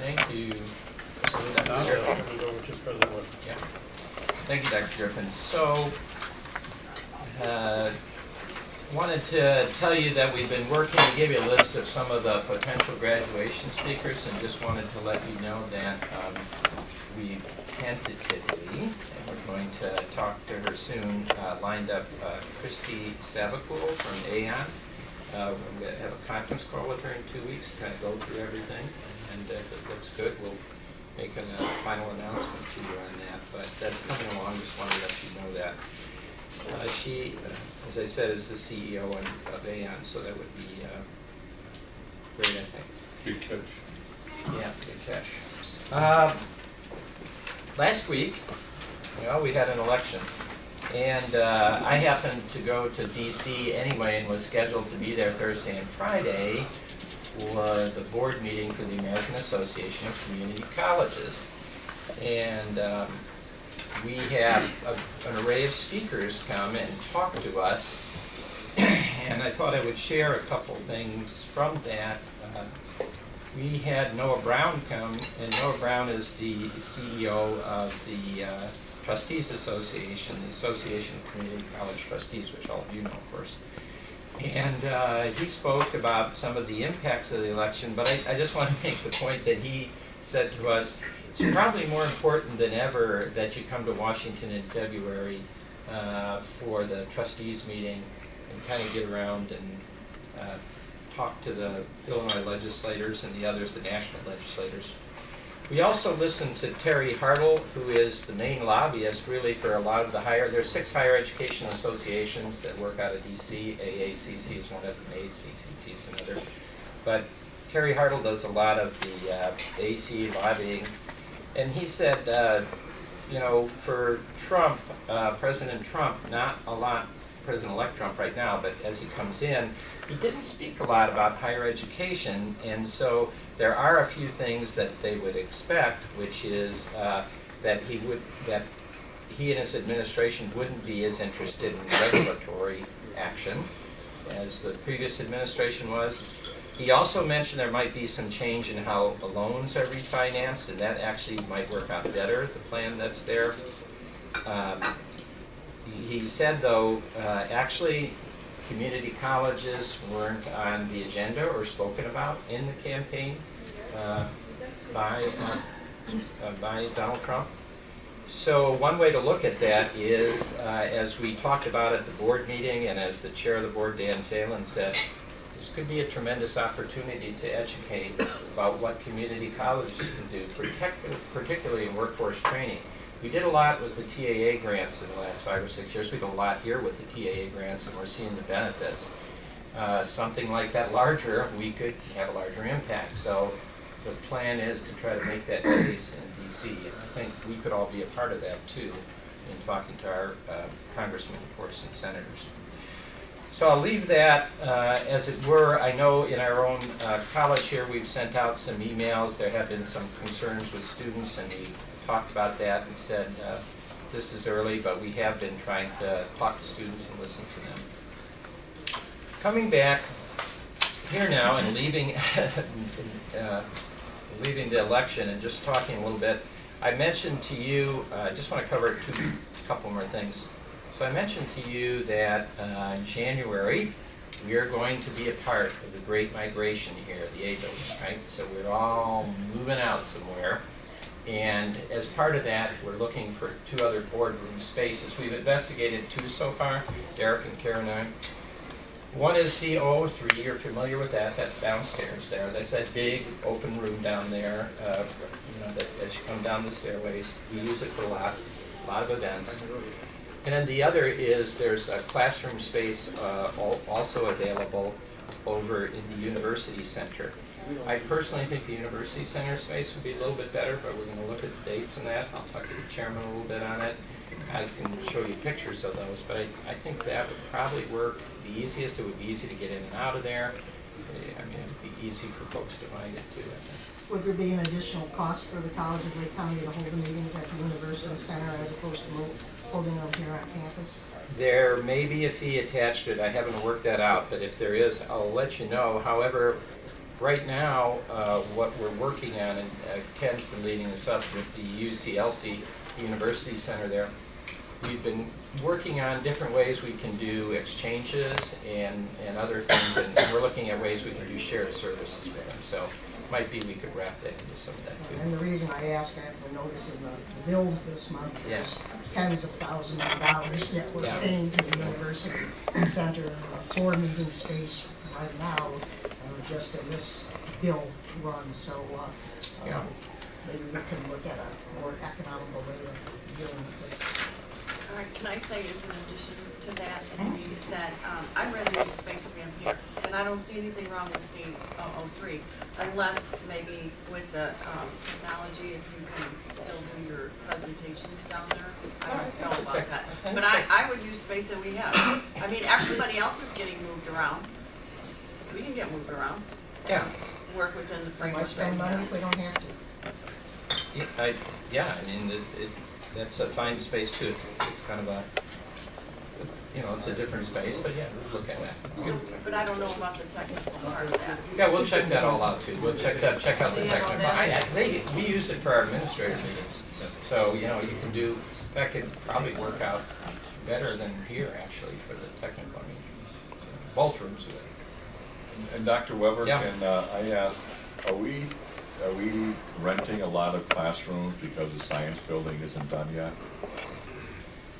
Thank you. Now, Dr. I'll hand it over to President Wood. Yeah. Thank you, Dr. Griffin. So, wanted to tell you that we've been working to give you a list of some of the potential graduation speakers, and just wanted to let you know that we tentatively, and we're going to talk to her soon, lined up Christy Savacool from AON. We're going to have a conference call with her in 2 weeks to kind of go through everything, and if it looks good, we'll make a final announcement to you on that. But that's coming along. Just wanted to let you know that. She, as I said, is the CEO of AON, so that would be great, I think. Good catch. Yeah, good catch. Last week, we had an election, and I happened to go to DC anyway and was scheduled to be there Thursday and Friday for the board meeting for the American Association of Community Colleges. And we have an array of speakers come and talk to us, and I thought I would share a couple things from that. We had Noah Brown come, and Noah Brown is the CEO of the Trustees Association, the Association of Community College Trustees, which all of you know, of course. And he spoke about some of the impacts of the election, but I just want to make the point that he said to us, it's probably more important than ever that you come to Washington in February for the trustees meeting and kind of get around and talk to the Illinois legislators and the others, the national legislators. We also listened to Terry Hartle, who is the main lobbyist really for a lot of the there's 6 higher education associations that work out of DC. AACC is one of them, ACCT is another. But Terry Hartle does a lot of the AC lobbying. And he said, for Trump, President Trump, not a lot, President-elect Trump right now, but as he comes in, he didn't speak a lot about higher education, and so there are a few things that they would expect, which is that he and his administration wouldn't be as interested in regulatory action as the previous administration was. He also mentioned there might be some change in how the loans are refinanced, and that actually might work out better, the plan that's there. He said, though, actually community colleges weren't on the agenda or spoken about in the campaign by Donald Trump. So one way to look at that is, as we talked about at the board meeting, and as the chair of the board, Dan Phelan, said, this could be a tremendous opportunity to educate about what community colleges can do, particularly in workforce training. We did a lot with the TAA grants in the last 5 or 6 years. We did a lot here with the TAA grants, and we're seeing the benefits. Something like that larger, we could have a larger impact. So the plan is to try to make that case in DC. And I think we could all be a part of that too in talking to our congressmen, of course, and senators. So I'll leave that as it were. I know in our own college here we've sent out some emails. There have been some concerns with students, and we talked about that and said this is early, but we have been trying to talk to students and listen to them. Coming back here now and leaving the election and just talking a little bit, I mentioned to you, I just want to cover a couple more things. So I mentioned to you that in January, we are going to be a part of the Great Migration here at the A Building, right? So we're all moving out somewhere. And as part of that, we're looking for 2 other boardroom spaces. We've investigated 2 so far, Derek and Karen and I. One is CO3, you're familiar with that, that's downstairs there. That's that big open room down there, that as you come down the stairways. We use it for a lot of events. And then the other is there's a classroom space also available over in the University Center. I personally think the University Center space would be a little bit better, but we're going to look at the dates and that. I'll talk to the chairman a little bit on it. I can show you pictures of those, but I think that would probably work the easiest. It would be easy to get in and out of there. I mean, it would be easy for folks to find it too, I think. Would there be an additional cost for the College of Lake County to hold the meetings at the University Center as opposed to holding them here on campus? There may be a fee attached to it. I haven't worked that out, but if there is, I'll let you know. However, right now, what we're working on, and Ken's been leading this up with the CLC, the University Center there, we've been working on different ways we can do exchanges and other things, and we're looking at ways we can do shared services with them. So might be we could wrap that into some of that too. And the reason I ask, I have noticed in the bills this month, Yes. there's tens of thousands of dollars that we're Yeah. paying to the University Center for meeting space right now, just in this bill run. So Yeah. maybe we can look at a more economical way of dealing with this. All right, can I say as an addition to that, that I'd rather use space we have here, and I don't see anything wrong with C003, unless maybe with the technology, if you can still do your presentations down there. I don't know about that. But I would use space that we have. I mean, everybody else is getting moved around. We can get moved around, Yeah. work within the Why framework that spend we money have. if we don't have to? Yeah, I mean, that's a fine space too. It's kind of a, it's a different space, but yeah, we'll look at that. So, but I don't know about the technical part of that. Yeah, we'll check that all out too. We'll check out the Yeah, technical. that- We use it for our administrative meetings. So, you can do, that could probably work out better than here actually for the technical meetings. Both rooms of it. And Dr. Weber, Yeah. can I ask, are we renting a lot of classrooms because the science building isn't done yet?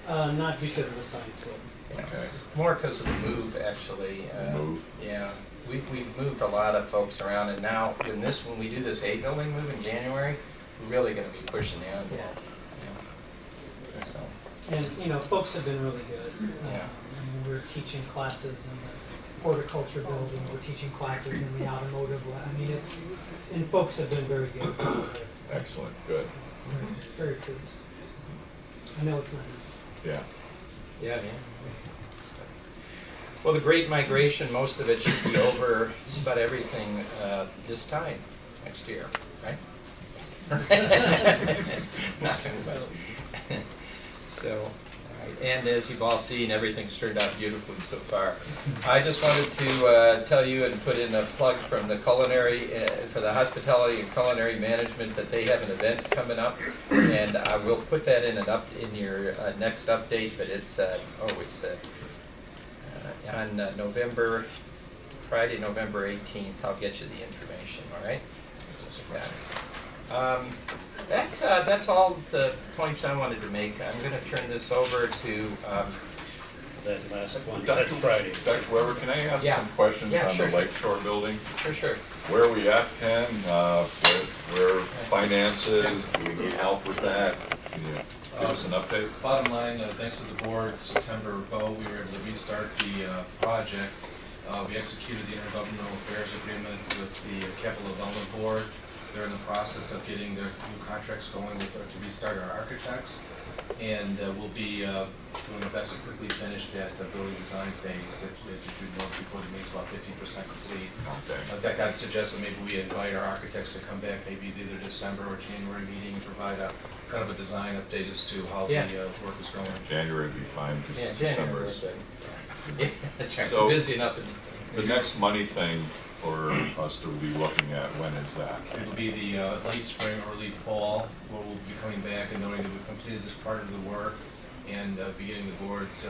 Not because of the science building. Yeah. Okay. More because of the move, actually. Move? Yeah, we've moved a lot of folks around, and now when we do this A building move in January, we're really going to be pushing the envelope. Yeah. So, And, folks have been really good. Yeah. I mean, we're teaching classes in the horticulture building, we're teaching classes in the automotive lab. I mean, and folks have been very good. Excellent, good. Very pleased. I know it's not easy. Yeah. yeah. Well, the Great Migration, most of it should be over just about everything this time next year, right? Nothing but. So, all right. And as you've all seen, everything's turned out beautifully so far. I just wanted to tell you and put in a plug from the for the hospitality and culinary management that they have an event coming up, and I will put that in your next update. But it's on Friday, November 18th. I'll get you the information. All right. That's all the points I wanted to make. I'm going to turn this over to. That last one, that's Friday. Dr. Weber, can I ask Yeah. some questions Yeah, on sure. the Lakeshore building? Sure. Where are we at, Ken? Where finances? Do we need help with that? Can you give us an update? Bottom line, thanks to the board, September vote, we were able to restart the project. We executed the intergovernmental affairs agreement with the Capital Development Board. They're in the process of getting their new contracts going to restart our architects. And we'll be doing our best to quickly finish that building design phase that you know before the meeting's about 50% complete. Okay. In fact, I'd suggest that maybe we invite our architects to come back maybe either December or January meeting and provide a kind of a design update as to how Yeah. the work is going. January would be fine, Yeah, because December January. is... Yeah, that's right. So- We're busy enough. The next money thing for us to be looking at, when is that? It'll be the late spring, early fall, where we'll be coming back and knowing that we've completed this part of the work and be getting the board's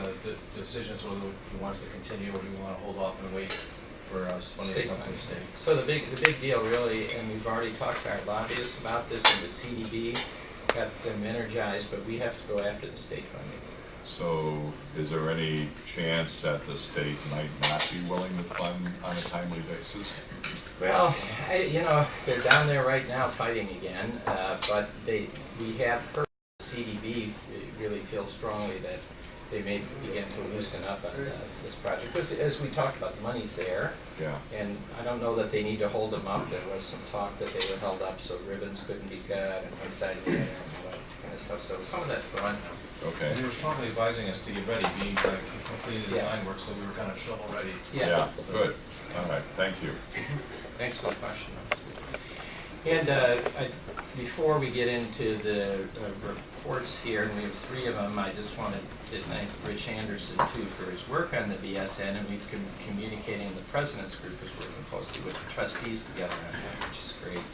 decisions whether we want us to continue or we want to hold off and wait for us funding to come from the state. So the big deal really, and we've already talked to our lobbyists about this, and the CDB got them energized, but we have to go after the state funding. So is there any chance that the state might not be willing to fund on a timely basis? Well, they're down there right now fighting again, but we have heard CDB really feels strongly that they may begin to loosen up on this project. Because as we talked about, the money's there, Yeah. and I don't know that they need to hold them up. There was some talk that they were held up so ribbons couldn't be cut and one side the other and all that kind of stuff. So some of that's gone now. Okay. And they were strongly advising us to get ready, being like completing the design work, so we were kind of shovel ready. Yeah, good. All right, thank you. Thanks for the question. And before we get into the reports here, and we have 3 of them, I just wanted to thank Rich Anderson too for his work on the BSN, and we've been communicating, the president's group is working closely with the trustees together on that, which is great.